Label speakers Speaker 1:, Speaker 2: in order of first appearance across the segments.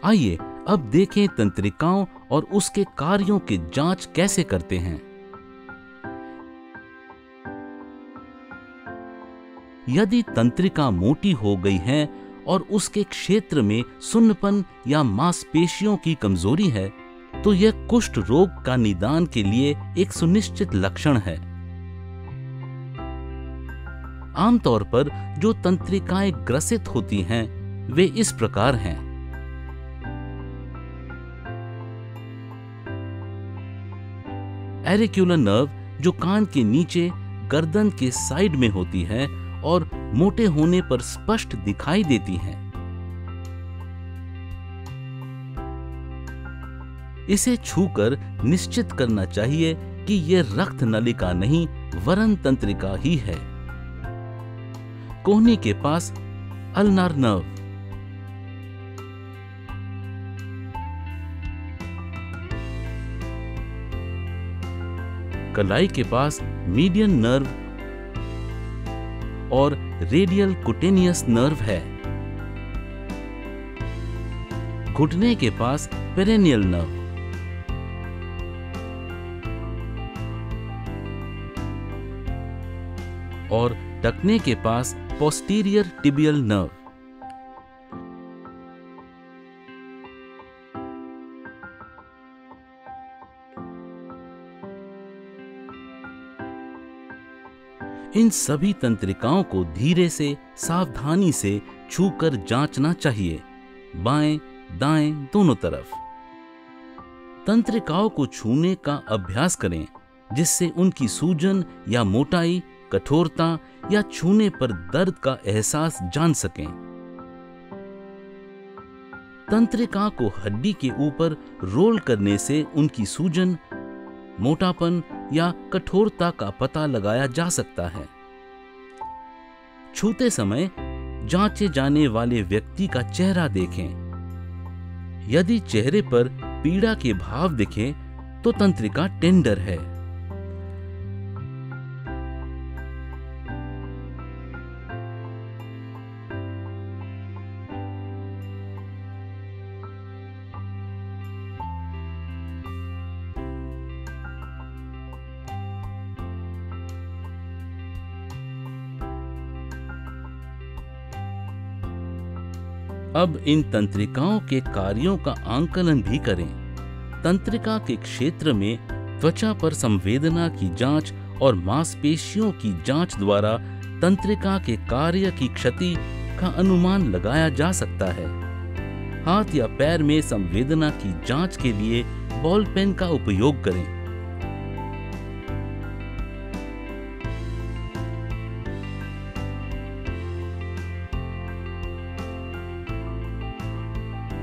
Speaker 1: आइए अब देखें तंत्रिकाओं और उसके कार्यों की जांच कैसे करते हैं। यदि तंत्रिका मोटी हो गई है और उसके क्षेत्र में सुन्नपन या मांसपेशियों की कमजोरी है, तो यह कुष्ठ रोग का निदान के लिए एक सुनिश्चित लक्षण है। आमतौर पर जो तंत्रिकाएं ग्रसित होती हैं, वे इस प्रकार हैं। एरिक्युलर नर्व, जो कान के नीचे गर्दन के साइड में होती है और मोटे होने पर स्पष्ट दिखाई देती हैं। इसे छूकर निश्चित करना चाहिए कि यह रक्त नलिका नहीं वरन तंत्रिका ही है। कोहनी के पास अल्नार नर्व, कलाई के पास मीडियन नर्व और रेडियल कुटेनियस नर्व है। घुटने के पास पेरेनियल नर्व और टखने के पास पोस्टीरियर टिबियल नर्व। इन सभी तंत्रिकाओं को धीरे से सावधानी से छूकर जांचना चाहिए, बाएं दाएं दोनों तरफ। तंत्रिकाओं को छूने का अभ्यास करें, जिससे उनकी सूजन या मोटाई, कठोरता या छूने पर दर्द का एहसास जान सकें। तंत्रिका को हड्डी के ऊपर रोल करने से उनकी सूजन, मोटापन या कठोरता का पता लगाया जा सकता है। छूते समय जांचे जाने वाले व्यक्ति का चेहरा देखें। यदि चेहरे पर पीड़ा के भाव दिखें, तो तंत्रिका टेंडर है। अब इन तंत्रिकाओं के कार्यों का आंकलन भी करें। तंत्रिका के क्षेत्र में त्वचा पर संवेदना की जांच और मांसपेशियों की जांच द्वारा तंत्रिका के कार्य की क्षति का अनुमान लगाया जा सकता है। हाथ या पैर में संवेदना की जांच के लिए बॉल पेन का उपयोग करें।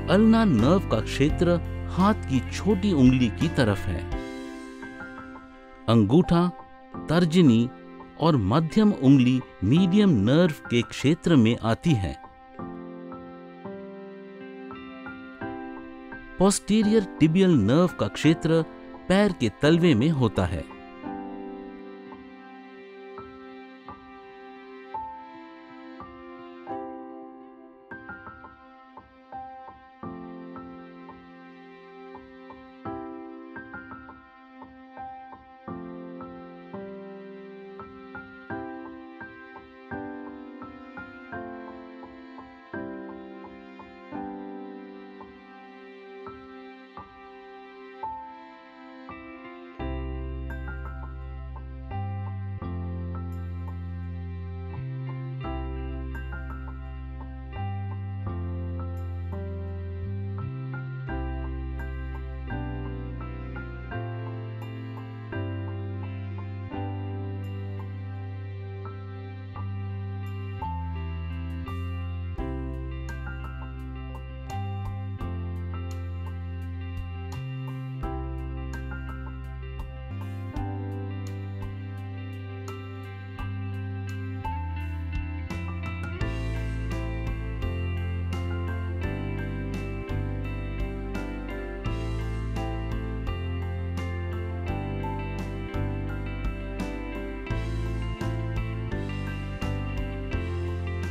Speaker 1: अल्नार नर्व का क्षेत्र हाथ की छोटी उंगली की तरफ है। अंगूठा, तर्जनी और मध्यम उंगली मीडियम नर्व के क्षेत्र में आती है। पोस्टीरियर टिबियल नर्व का क्षेत्र पैर के तलवे में होता है।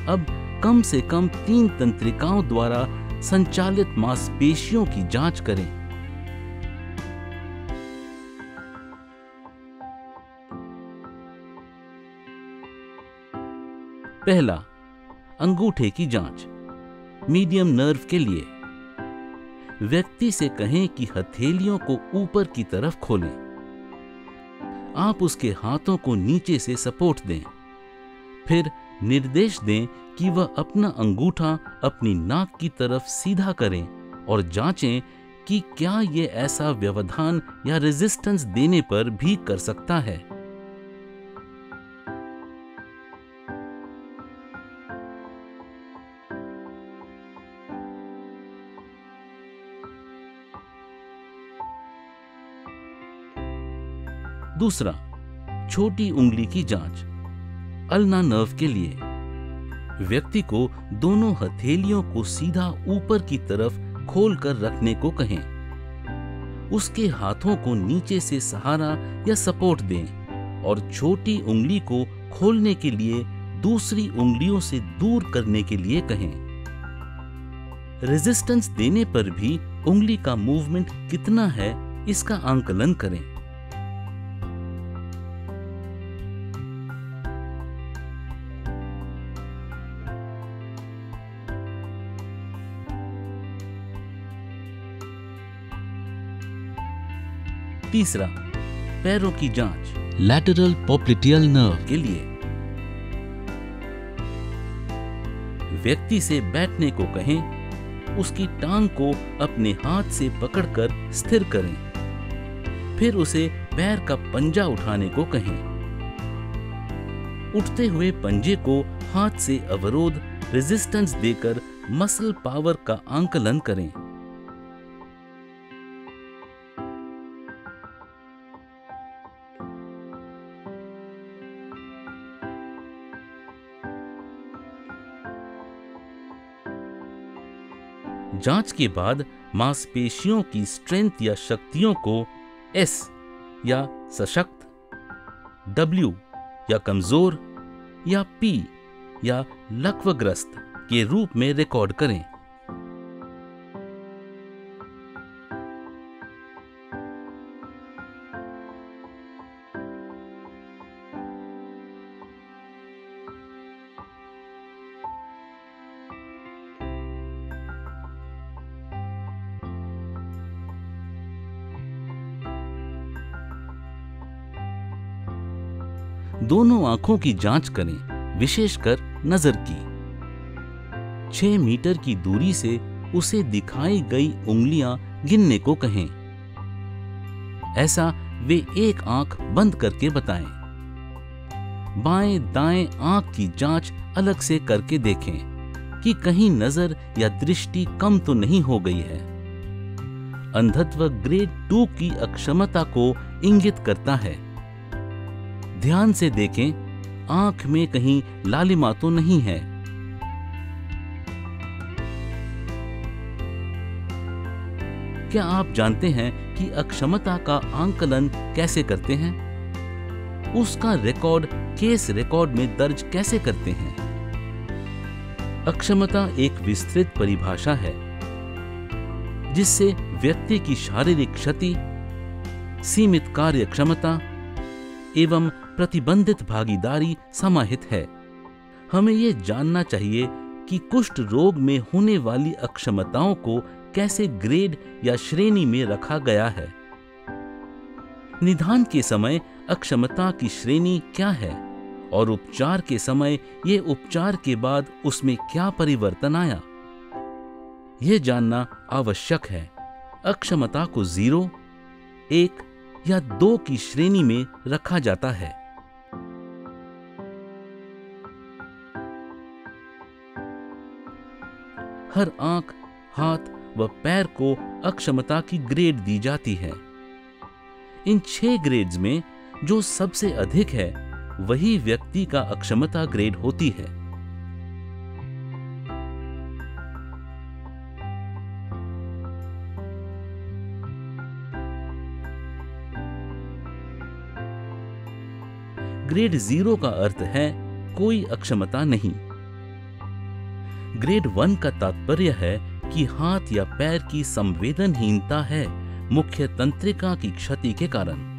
Speaker 1: अब कम से कम 3 तंत्रिकाओं द्वारा संचालित मांसपेशियों की जांच करें। पहला, अंगूठे की जांच। मीडियम नर्व के लिए व्यक्ति से कहें कि हथेलियों को ऊपर की तरफ खोलें। आप उसके हाथों को नीचे से सपोर्ट दें। फिर निर्देश दें कि वह अपना अंगूठा अपनी नाक की तरफ सीधा करें और जांचें कि क्या यह ऐसा व्यवधान या रेजिस्टेंस देने पर भी कर सकता है। दूसरा, छोटी उंगली की जांच। अल्ना नर्व के लिए व्यक्ति को दोनों हथेलियों को सीधा ऊपर की तरफ खोलकर रखने को कहें। उसके हाथों को नीचे से सहारा या सपोर्ट दें और छोटी उंगली को खोलने के लिए दूसरी उंगलियों से दूर करने के लिए कहें। रेजिस्टेंस देने पर भी उंगली का मूवमेंट कितना है, इसका आंकलन करें। तीसरा, पैरों की जांच। लैटरल पोप्लिटियल नर्व के लिए व्यक्ति से बैठने को कहें। उसकी टांग को अपने हाथ से पकड़कर स्थिर करें। फिर उसे पैर का पंजा उठाने को कहें। उठते हुए पंजे को हाथ से अवरोध रेजिस्टेंस देकर मसल पावर का आंकलन करें। जांच के बाद मांसपेशियों की स्ट्रेंथ या शक्तियों को एस या सशक्त, डब्ल्यू या कमजोर या पी या लकवग्रस्त के रूप में रिकॉर्ड करें। दोनों आंखों की जांच करें, विशेषकर नजर की। 6 मीटर की दूरी से उसे दिखाई गई उंगलियां गिनने को कहें। ऐसा वे एक आंख बंद करके बताएं। बाएं दाएं आंख की जांच अलग से करके देखें कि कहीं नजर या दृष्टि कम तो नहीं हो गई है। अंधत्व ग्रेड 2 की अक्षमता को इंगित करता है। ध्यान से देखें, आंख में कहीं लालिमा तो नहीं है। क्या आप जानते हैं कि अक्षमता का आंकलन कैसे करते हैं? उसका रिकॉर्ड केस रिकॉर्ड में दर्ज कैसे करते हैं? अक्षमता एक विस्तृत परिभाषा है जिससे व्यक्ति की शारीरिक क्षति, सीमित कार्य क्षमता एवं प्रतिबंधित भागीदारी समाहित है। हमें यह जानना चाहिए कि कुष्ठ रोग में होने वाली अक्षमताओं को कैसे ग्रेड या श्रेणी में रखा गया है। निदान के समय अक्षमता की श्रेणी क्या है और उपचार के समय ये उपचार के बाद उसमें क्या परिवर्तन आया, यह जानना आवश्यक है। अक्षमता को 0, 1 या 2 की श्रेणी में रखा जाता है। हर आंख, हाथ व पैर को अक्षमता की ग्रेड दी जाती है। इन 6 ग्रेड्स में जो सबसे अधिक है वही व्यक्ति का अक्षमता ग्रेड होती है। ग्रेड 0 का अर्थ है कोई अक्षमता नहीं। ग्रेड 1 का तात्पर्य है कि हाथ या पैर की संवेदनहीनता है मुख्य तंत्रिका की क्षति के कारण।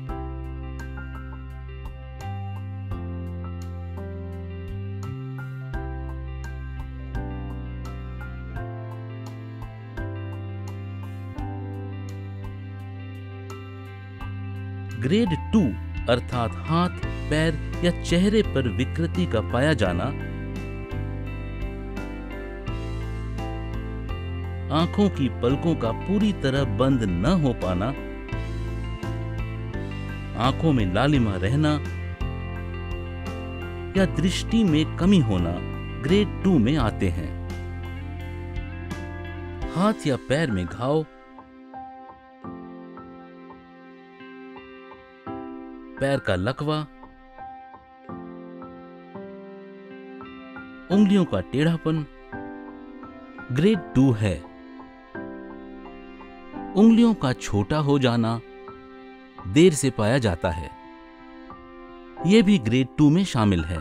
Speaker 1: ग्रेड 2 अर्थात हाथ, पैर या चेहरे पर विकृति का पाया जाना, आंखों की पलकों का पूरी तरह बंद न हो पाना, आंखों में लालिमा रहना या दृष्टि में कमी होना ग्रेड 2 में आते हैं। हाथ या पैर में घाव, पैर का लकवा, उंगलियों का टेढ़ापन ग्रेड 2 है। उंगलियों का छोटा हो जाना देर से पाया जाता है, यह भी ग्रेड 2 में शामिल है।